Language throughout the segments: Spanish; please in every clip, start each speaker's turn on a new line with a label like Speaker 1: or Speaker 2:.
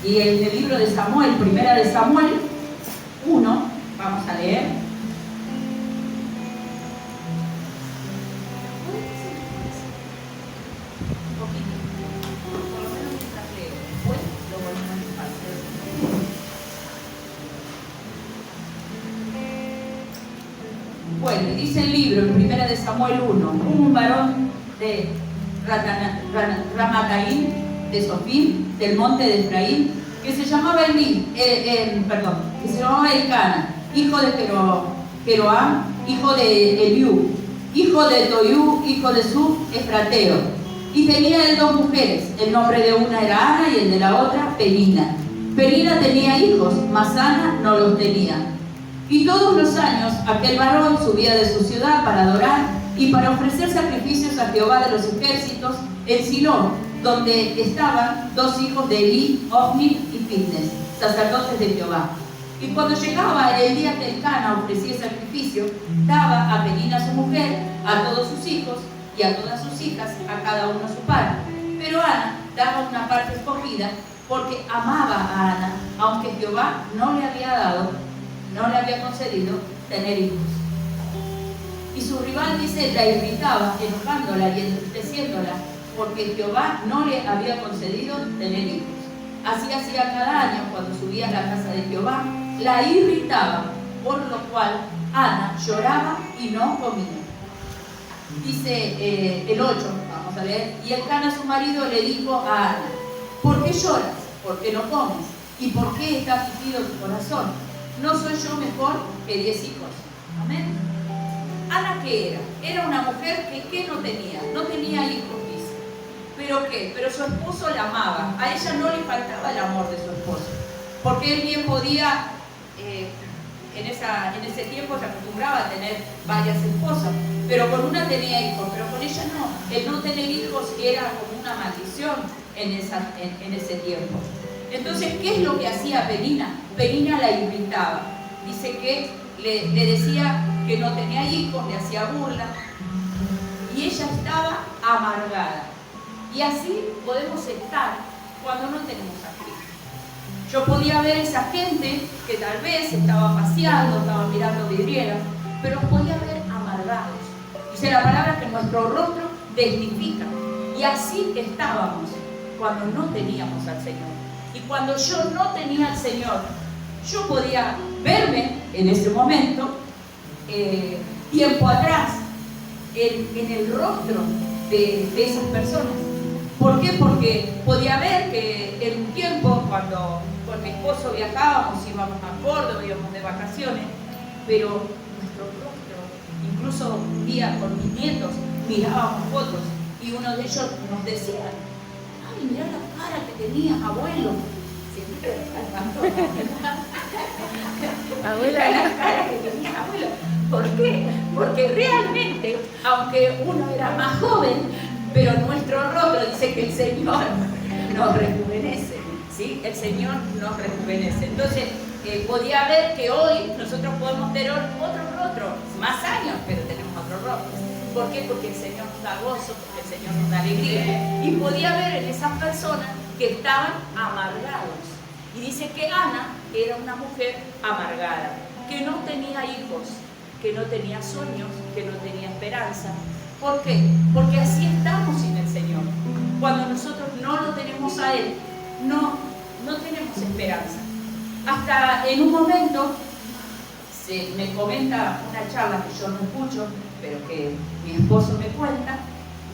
Speaker 1: Y en el libro de Samuel, primera de Samuel 1, vamos a leer. Bueno, dice el libro en primera de Samuel 1, un varón de Ramataim, de Sofim, del monte de Efraín, que se llamaba Elcana, hijo de Jeroam, hijo de Eliú, hijo de Toiú, hijo de Suf, efrateo. Y tenía él dos mujeres, el nombre de una era Ana y el de la otra Penina. Penina tenía hijos, mas Ana no los tenía. Y todos los años aquel varón subía de su ciudad para adorar y para ofrecer sacrificios a Jehová de los ejércitos en Silo, donde estaban dos hijos de Elí, Ofni y Finnes, sacerdotes de Jehová. Y cuando llegaba el día que Elcana ofrecía sacrificio, daba a Penina su mujer, a todos sus hijos y a todas sus hijas, a cada uno su parte. Pero Ana daba una parte escogida porque amaba a Ana, aunque Jehová no le había concedido tener hijos. Y su rival, dice, la irritaba, enojándola y entristeciéndola, porque Jehová no le había concedido tener hijos. Así hacía cada año cuando subía a la casa de Jehová, la irritaba, por lo cual Ana lloraba y no comía. Dice el 8, vamos a leer, y Elcana su marido le dijo a Ana, ¿por qué lloras? ¿Por qué no comes? ¿Y por qué está afligido tu corazón? ¿No soy yo mejor que 10 hijos? Amén. Ana, ¿qué era? Era una mujer que ¿qué no tenía? No tenía hijos, dice. ¿Pero qué? Pero su esposo la amaba. A ella no le faltaba el amor de su esposo. Porque él bien podía, en ese tiempo se acostumbraba a tener varias esposas. Pero con una tenía hijos, pero con ella no. El no tener hijos era como una maldición en ese tiempo. Entonces, ¿qué es lo que hacía Penina? Penina la irritaba. Dice que le decía que no tenía hijos, le hacía burla. Y ella estaba amargada. Y así podemos estar cuando no tenemos a Cristo. Yo podía ver esa gente que tal vez estaba paseando, estaba mirando vidrieras, pero podía ver amargados. Dice la palabra que nuestro rostro testifica. Y así estábamos cuando no teníamos al Señor. Y cuando yo no tenía al Señor, yo podía verme en ese momento, tiempo atrás, en el rostro de esas personas. ¿Por qué? Porque podía ver que en un tiempo, cuando con mi esposo viajábamos, íbamos a Córdoba, íbamos de vacaciones, pero nuestro rostro, incluso un día con mis nietos, mirábamos fotos y uno de ellos nos decía, ay, mirá la cara que tenía abuelo. Siempre abuela, la cara que tenía abuelo. ¿Por qué? Porque realmente, aunque uno era más joven, pero nuestro rostro dice que el Señor nos rejuvenece, ¿sí? El Señor nos rejuvenece. Entonces, podía ver que hoy nosotros podemos tener otro rostro, más años, pero tenemos otro rostro. ¿Por qué? Porque el Señor nos da gozo, porque el Señor nos da alegría. Y podía ver en esas personas que estaban amargados. Y dice que Ana era una mujer amargada, que no tenía hijos, que no tenía sueños, que no tenía esperanza. ¿Por qué? Porque así estamos sin el Señor. Cuando nosotros no lo tenemos a Él, no tenemos esperanza. Hasta en un momento me comenta una charla que yo no escucho, pero que mi esposo me cuenta,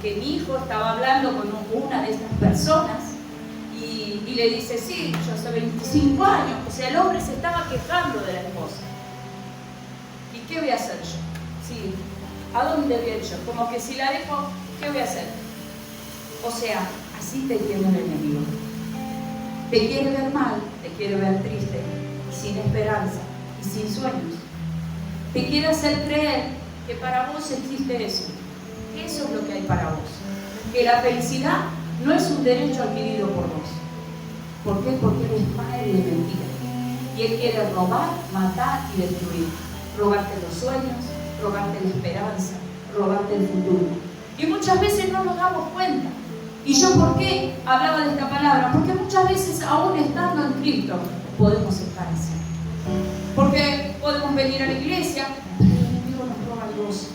Speaker 1: que mi hijo estaba hablando con una de estas personas y le dice, sí, yo hace 25 años, o sea, el hombre se estaba quejando de la esposa. ¿Y qué voy a hacer yo? Sí, ¿a dónde voy a ir yo? Como que si la dejo, ¿qué voy a hacer? O sea, así te tiene el enemigo. Te quiere ver mal, te quiere ver triste, sin esperanza y sin sueños. Te quiere hacer creer que para vos existe eso. Eso es lo que hay para vos. Que la felicidad no es un derecho adquirido por vos. ¿Por qué? Porque eres padre de mentira. Y Él quiere robar, matar y destruir. Robarte los sueños, robarte la esperanza, robarte el futuro. Y muchas veces no nos damos cuenta. ¿Y yo por qué hablaba de esta palabra? Porque muchas veces, aún estando en Cristo, podemos estar así. Porque podemos venir a la iglesia, pero el enemigo nos roba el gozo.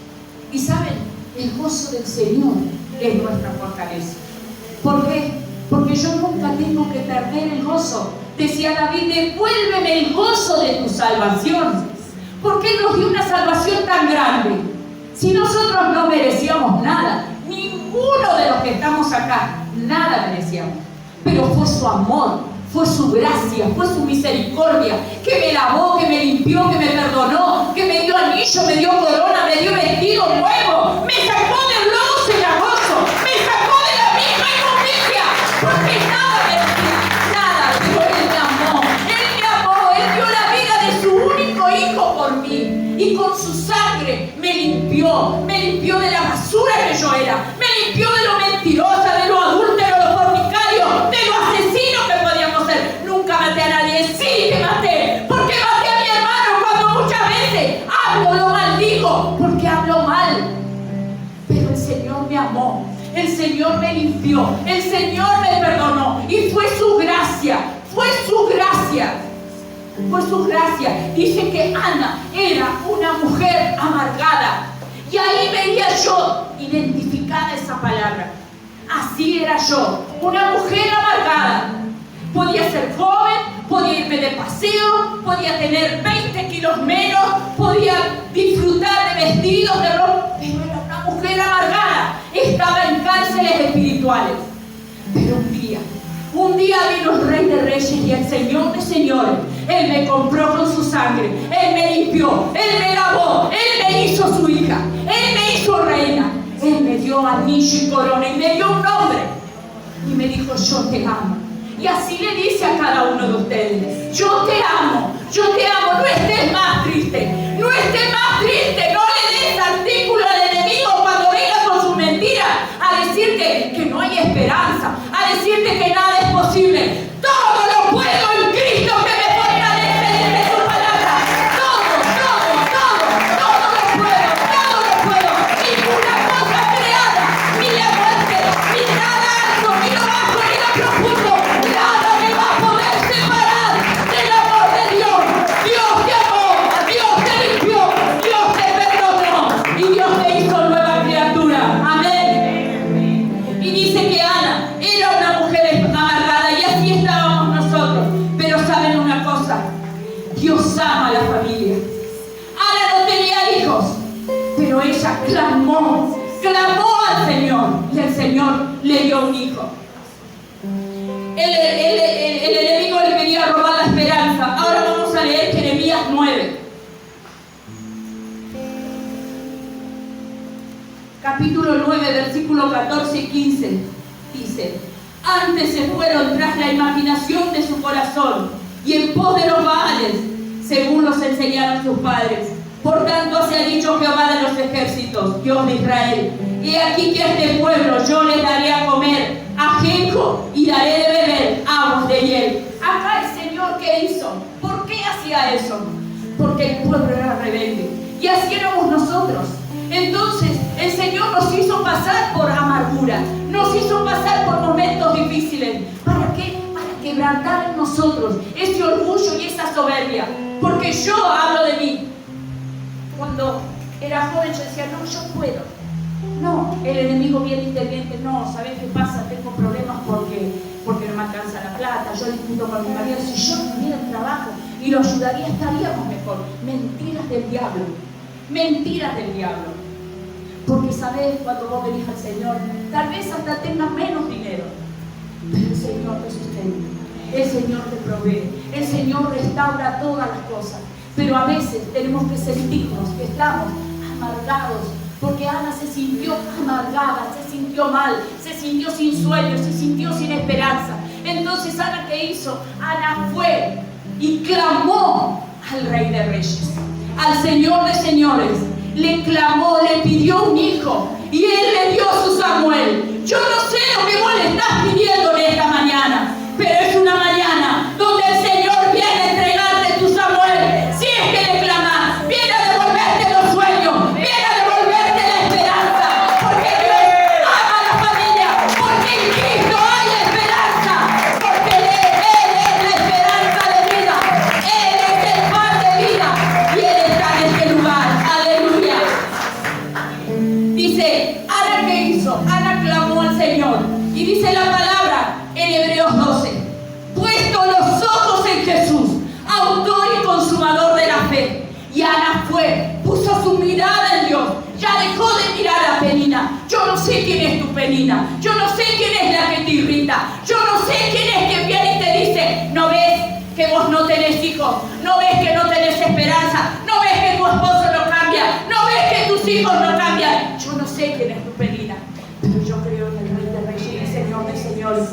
Speaker 1: Y saben, el gozo del Señor es nuestra fortaleza. ¿Por qué? Porque yo nunca tengo que perder el gozo. Decía David, devuélveme el gozo de tu salvación. ¿Por qué nos dio una salvación tan grande? Si nosotros no merecíamos nada, ninguno de los que estamos acá, nada merecíamos. Pero fue su amor, fue su gracia, fue su misericordia, que me lavó, que me limpió, que me perdonó, que me dio anillo, me dio corona, me dio vestido nuevo, me sacó del lodo cenagoso, me sacó de la misma inmundicia, porque nada merecía, nada, pero Él me amó, Él dio la vida de su único hijo por mí, y con su sangre me limpió de la basura que yo era, me limpió de lo mentirosa, de lo adúltero, de lo fornicario, de lo asesino que podíamos ser. Nunca maté a nadie, sí que maté, porque maté a mi hermano cuando muchas veces hablo, lo maldigo, porque hablo mal. Pero el Señor me amó, el Señor me limpió, el Señor me perdonó, y fue su gracia, fue su gracia. Por su gracia. Dice que Ana era una mujer amargada, y ahí veía yo identificada esa palabra. Así era yo, una mujer amargada. Podía ser joven, podía irme de paseo, podía tener 20 kilos menos, podía disfrutar de vestidos, de ropa, pero era una mujer amargada. Estaba en cárceles espirituales. Pero un día vino el Rey de Reyes y el Señor de Señores. Él me compró con su sangre, Él me limpió, Él me lavó, Él me hizo su hija, Él me hizo reina, Él me dio anillo y corona y me dio un nombre. Y me dijo, yo te amo. Y así le dice a cada uno de ustedes, yo te amo, no estés más triste, no estés más triste, no le des artículo al enemigo cuando venga con sus mentiras a decirte que no hay esperanza, a decirte que nada es posible. Todo lo puedo en Cristo que me fortalece, dice su palabra. Todo lo puedo. Ninguna cosa creada, ni la muerte, ni nada alto, ni lo bajo, ni lo profundo, nada me va a poder separar del amor de Dios. Dios te amó, Dios te limpió, Dios te perdonó y Dios te hizo nueva criatura. Amén. Y dice que Ana era una mujer amargada, y así estábamos nosotros. Pero saben una cosa, Dios ama a la familia. Ana no tenía hijos, pero ella clamó al Señor, y el Señor le dio un hijo. El enemigo le quería robar la esperanza. Ahora vamos a leer Jeremías 9. Capítulo 9, versículo 14 y 15. Dice, antes se fueron tras la imaginación de su corazón y en pos de los Baales, según los enseñaron sus padres. Por tanto, así ha dicho Jehová de los ejércitos, Dios de Israel: he aquí que a este pueblo yo les daré a comer ajenjo y daré de beber aguas de hiel. Acá el Señor, ¿qué hizo? ¿Por qué hacía eso? Porque el pueblo era rebelde, y así éramos nosotros. Entonces el Señor nos hizo pasar por amargura, nos hizo pasar por momentos difíciles. ¿Para qué? Para quebrantar en nosotros ese orgullo y esa soberbia. Porque yo hablo de mí. Cuando era joven yo decía, no, yo puedo. No, el enemigo viene y te miente. No, ¿sabes qué pasa? Tengo problemas porque no me alcanza la plata. Yo discuto con mi marido. Si yo tuviera el trabajo y lo ayudaría, estaríamos mejor. Mentiras del diablo. Mentiras del diablo. Porque sabes, cuando vos venís al Señor, tal vez hasta tengas menos dinero, pero el Señor te sustenta, el Señor te provee, el Señor restaura todas las cosas. Pero a veces tenemos que sentirnos que estamos amargados, porque Ana se sintió amargada, se sintió mal, se sintió sin sueños, se sintió sin esperanza. Entonces, ¿Ana qué hizo? Ana fue y clamó al Rey de Reyes, al Señor de Señores. Le clamó, le pidió un hijo, y Él le dio a su Samuel. Yo no sé lo que vos le estás pidiendo en esta mañana, pero es una mañana donde el Señor viene a entregarte tu Samuel. Si es que le clamás, viene a devolverte los sueños, viene a devolverte la esperanza, porque Dios ama a la familia, porque Él quiere Penina. Yo no sé quién es la que te irrita. Yo no sé quién es que viene y te dice, ¿no ves que vos no tenés hijos? ¿No ves que no tenés esperanza? ¿No ves que tu esposo no cambia? ¿No ves que tus hijos no cambian? Yo no sé quién es tu Penina, pero yo creo en el Rey de Reyes y Señor de Señores.